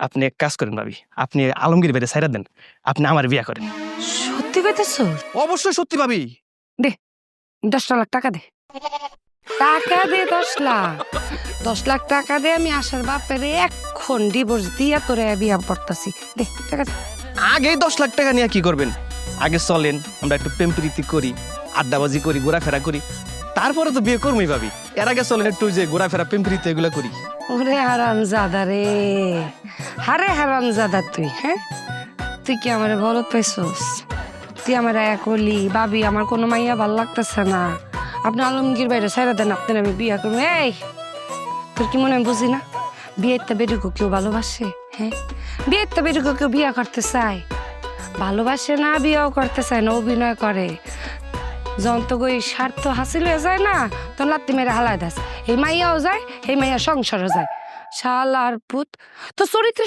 আপনি এক কাজ করেন ভাবি, আপনি আলমগীর বাইরে ছাইরা দেন, আপনি আমার বিয়া করেন। সত্যি কইতেছ? অবশ্যই সত্যি ভাবি। দে 10 লাখ টাকা দে, টাকা দে 10 লাখ। 10 লাখ টাকা দে, আমি আসার বাপের এখন ডিভোর্স দিয়া তোরে বিয়া করতেছি। দে টাকা দে। আগে 10 লাখ টাকা নিয়ে কি করবেন? আগে চলেন, আমরা একটু প্রেম প্রীতি করি, আড্ডাবাজি করি, ঘোরাফেরা করি, তারপরে তো বিয়ে করবোই ভাবি। এর আগে চলেন একটু যে ঘোরাফেরা প্রেম প্রীতি এগুলো করি। ওরে হারামজাদা রে, হারে হারামজাদা তুই, হ্যাঁ? তুই কি আমার বলত পাইছস? তুই আমার এক হলি ভাবি, আমার কোনো মাইয়া ভাল লাগতেছে না, আপনি আলমগীর বাইরে ছাইরা দেন, আপনার আমি বিয়া করবো। এই তোর কি মনে হয় বুঝি না? বিয়েতে বেরুকো কেউ ভালোবাসে? হ্যাঁ, বিয়েতে বেরুকো কেউ বিয়া করতে চায়? ভালোবাসে না, বিয়েও করতে চায় না, অভিনয় করে। যখন তো ওই স্বার্থ হাসিল হয়ে যায় না, তখন লাত্তি মেরে হালায় দাস। এই মাইয়াও যায়, এই মাইয়া সংসারও যায়। শালার পুত, তো চরিত্রের